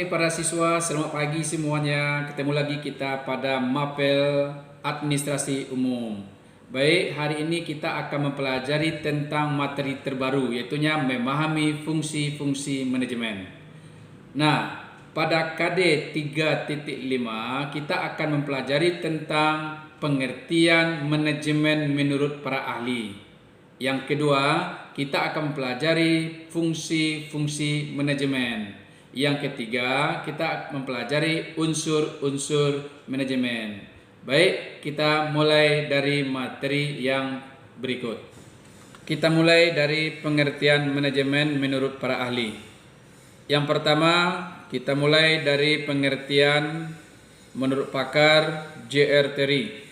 Oke para siswa, selamat pagi semuanya. Ketemu lagi kita pada Mapel Administrasi Umum. Baik, hari ini kita akan mempelajari tentang materi terbaru, yaitu memahami fungsi-fungsi manajemen. Nah, pada KD 3.5 kita akan mempelajari tentang pengertian manajemen menurut para ahli. Yang kedua, kita akan mempelajari fungsi-fungsi manajemen. Yang ketiga, kita mempelajari unsur-unsur manajemen. Baik, kita mulai dari materi yang berikut. Kita mulai dari pengertian manajemen menurut para ahli. Yang pertama, kita mulai dari pengertian menurut pakar J.R. Terry.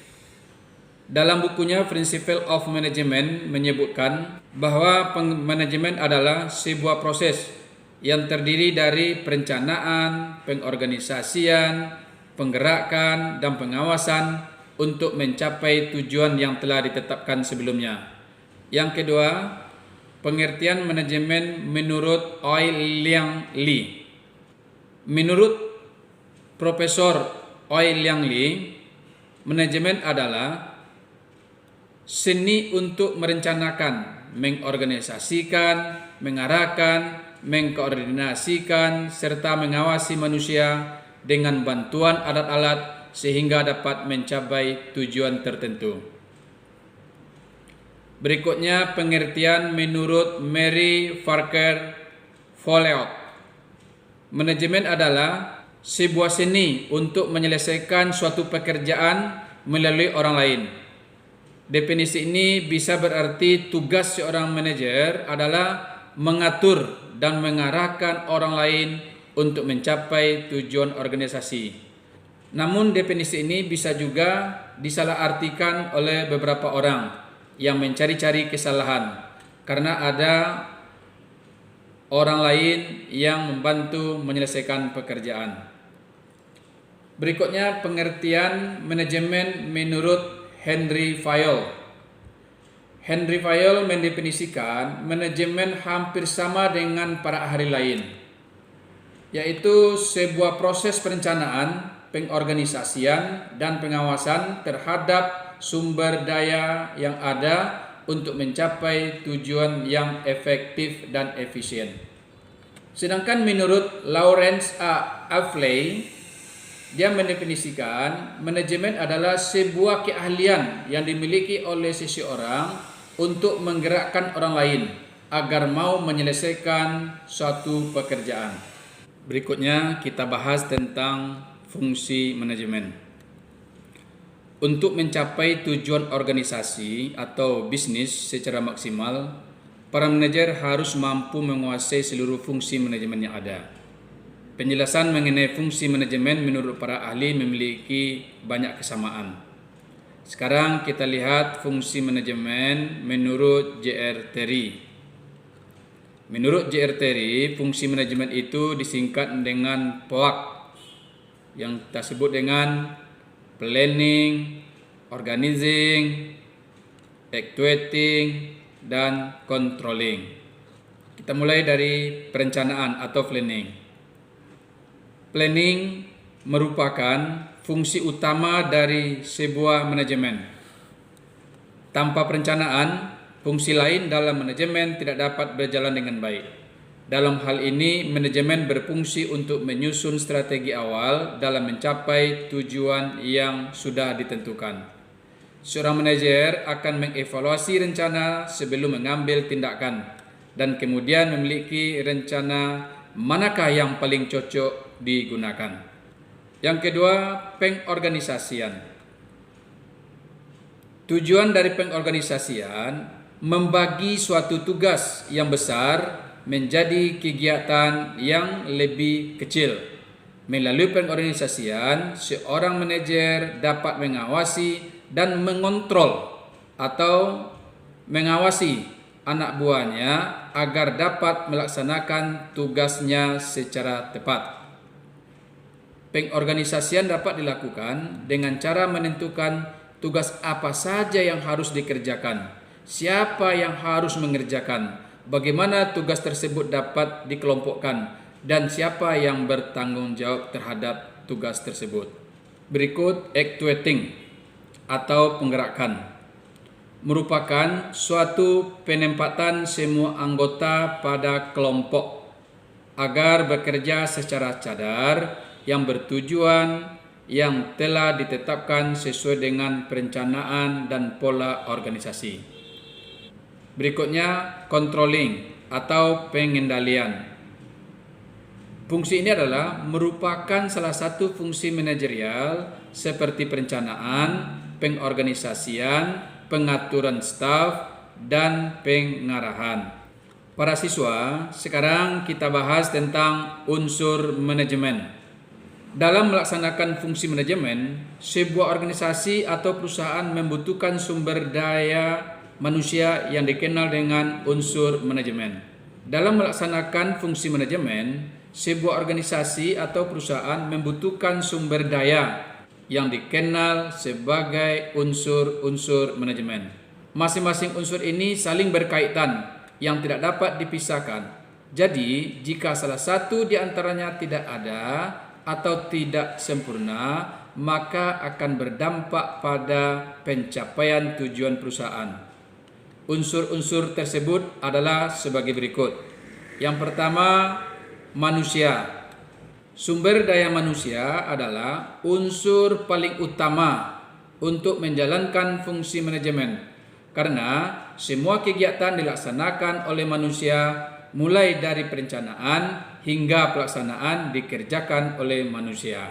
Dalam bukunya Principle of Management menyebutkan bahwa manajemen adalah sebuah proses yang terdiri dari perencanaan, pengorganisasian, penggerakan, dan pengawasan untuk mencapai tujuan yang telah ditetapkan sebelumnya. Yang kedua, pengertian manajemen menurut Oei Liang Lee. Menurut Profesor Oei Liang Lee, manajemen adalah seni untuk merencanakan, mengorganisasikan, mengarahkan, mengkoordinasikan, serta mengawasi manusia dengan bantuan alat-alat sehingga dapat mencapai tujuan tertentu. Berikutnya pengertian menurut Mary Parker Folleott. Manajemen adalah sebuah seni untuk menyelesaikan suatu pekerjaan melalui orang lain. Definisi ini bisa berarti tugas seorang manajer adalah mengatur dan mengarahkan orang lain untuk mencapai tujuan organisasi. Namun definisi ini bisa juga disalahartikan oleh beberapa orang yang mencari-cari kesalahan karena ada orang lain yang membantu menyelesaikan pekerjaan. Berikutnya pengertian manajemen menurut Henry Fayol. Henry Fayol mendefinisikan manajemen hampir sama dengan para ahli lain, yaitu sebuah proses perencanaan, pengorganisasian, dan pengawasan terhadap sumber daya yang ada untuk mencapai tujuan yang efektif dan efisien. Sedangkan menurut Lawrence A. Avley, dia mendefinisikan manajemen adalah sebuah keahlian yang dimiliki oleh seseorang untuk menggerakkan orang lain agar mau menyelesaikan suatu pekerjaan. Berikutnya kita bahas tentang fungsi manajemen. Untuk mencapai tujuan organisasi atau bisnis secara maksimal, para manajer harus mampu menguasai seluruh fungsi manajemen yang ada. Penjelasan mengenai fungsi manajemen menurut para ahli memiliki banyak kesamaan. Sekarang kita lihat fungsi manajemen menurut J.R. Terry. Menurut J.R. Terry, fungsi manajemen itu disingkat dengan POAK yang kita sebut dengan planning, organizing, actuating, dan controlling. Kita mulai dari perencanaan atau planning. Planning merupakan fungsi utama dari sebuah manajemen. Tanpa perencanaan, fungsi lain dalam manajemen tidak dapat berjalan dengan baik. Dalam hal ini, manajemen berfungsi untuk menyusun strategi awal dalam mencapai tujuan yang sudah ditentukan. Seorang manajer akan mengevaluasi rencana sebelum mengambil tindakan dan kemudian memiliki rencana manakah yang paling cocok digunakan. Yang kedua, pengorganisasian. Tujuan dari pengorganisasian membagi suatu tugas yang besar menjadi kegiatan yang lebih kecil. Melalui pengorganisasian, seorang manajer dapat mengawasi dan mengontrol atau mengawasi anak buahnya agar dapat melaksanakan tugasnya secara tepat. Pengorganisasian dapat dilakukan dengan cara menentukan tugas apa saja yang harus dikerjakan, siapa yang harus mengerjakan, bagaimana tugas tersebut dapat dikelompokkan, dan siapa yang bertanggung jawab terhadap tugas tersebut. Berikut actuating atau penggerakan. Merupakan suatu penempatan semua anggota pada kelompok agar bekerja secara cadar yang bertujuan yang telah ditetapkan sesuai dengan perencanaan dan pola organisasi. Berikutnya, controlling atau pengendalian. Fungsi ini adalah merupakan salah satu fungsi manajerial seperti perencanaan, pengorganisasian, pengaturan staf, dan pengarahan. Para siswa, sekarang kita bahas tentang unsur manajemen. Dalam melaksanakan fungsi manajemen, sebuah organisasi atau perusahaan membutuhkan sumber daya manusia yang dikenal dengan unsur manajemen. Dalam melaksanakan fungsi manajemen, sebuah organisasi atau perusahaan membutuhkan sumber daya yang dikenal sebagai unsur-unsur manajemen. Masing-masing unsur ini saling berkaitan yang tidak dapat dipisahkan. Jadi, jika salah satu di antaranya tidak ada atau tidak sempurna, maka akan berdampak pada pencapaian tujuan perusahaan. Unsur-unsur tersebut adalah sebagai berikut. Yang pertama, manusia. Sumber daya manusia adalah unsur paling utama untuk menjalankan fungsi manajemen, karena semua kegiatan dilaksanakan oleh manusia, mulai dari perencanaan hingga pelaksanaan dikerjakan oleh manusia.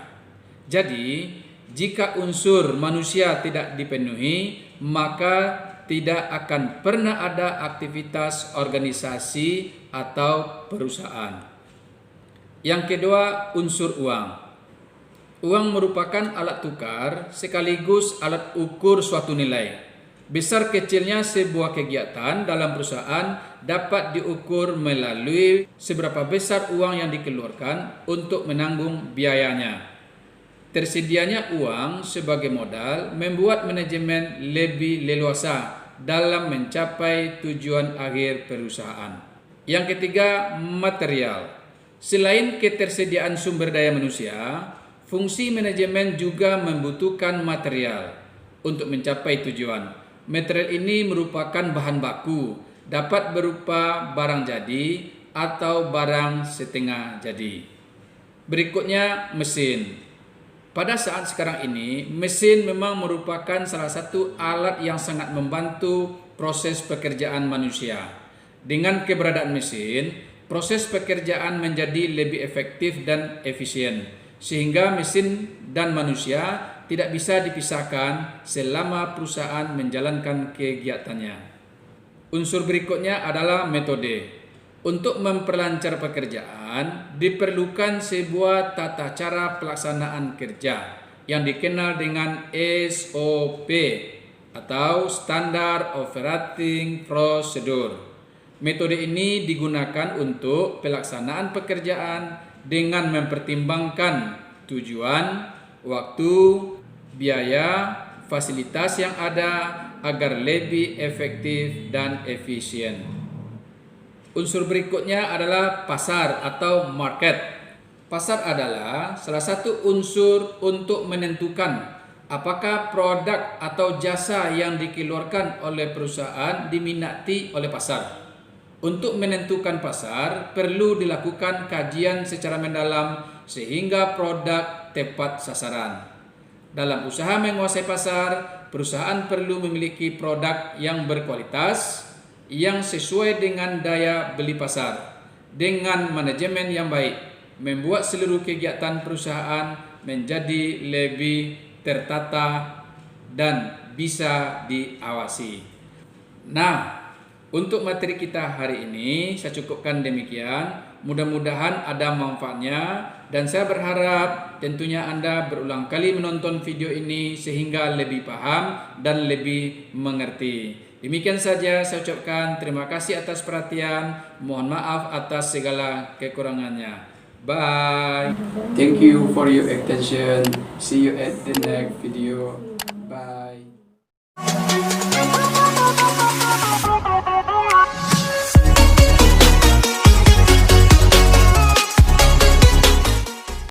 Jadi, jika unsur manusia tidak dipenuhi, maka tidak akan pernah ada aktivitas organisasi atau perusahaan. Yang kedua, unsur uang. Uang merupakan alat tukar sekaligus alat ukur suatu nilai. Besar kecilnya sebuah kegiatan dalam perusahaan dapat diukur melalui seberapa besar uang yang dikeluarkan untuk menanggung biayanya. Tersedianya uang sebagai modal membuat manajemen lebih leluasa dalam mencapai tujuan akhir perusahaan. Yang ketiga, material. Selain ketersediaan sumber daya manusia, fungsi manajemen juga membutuhkan material untuk mencapai tujuan. Material ini merupakan bahan baku, dapat berupa barang jadi atau barang setengah jadi. Berikutnya, mesin. Pada saat sekarang ini, mesin memang merupakan salah satu alat yang sangat membantu proses pekerjaan manusia. Dengan keberadaan mesin, proses pekerjaan menjadi lebih efektif dan efisien, sehingga mesin dan manusia tidak bisa dipisahkan selama perusahaan menjalankan kegiatannya. Unsur berikutnya adalah metode. Untuk memperlancar pekerjaan, diperlukan sebuah tata cara pelaksanaan kerja yang dikenal dengan SOP atau Standard Operating Procedure. Metode ini digunakan untuk pelaksanaan pekerjaan dengan mempertimbangkan tujuan, waktu, biaya, fasilitas yang ada agar lebih efektif dan efisien. Unsur berikutnya adalah pasar atau market. Pasar adalah salah satu unsur untuk menentukan apakah produk atau jasa yang dikeluarkan oleh perusahaan diminati oleh pasar. Untuk menentukan pasar, perlu dilakukan kajian secara mendalam sehingga produk tepat sasaran. Dalam usaha menguasai pasar, perusahaan perlu memiliki produk yang berkualitas, yang sesuai dengan daya beli pasar, dengan manajemen yang baik, membuat seluruh kegiatan perusahaan menjadi lebih tertata dan bisa diawasi. Nah, untuk materi kita hari ini saya cukupkan demikian. Mudah-mudahan ada manfaatnya dan saya berharap tentunya Anda berulang kali menonton video ini sehingga lebih paham dan lebih mengerti. Demikian saja saya ucapkan terima kasih atas perhatian. Mohon maaf atas segala kekurangannya. Bye. Thank you for your attention. See you at the next video.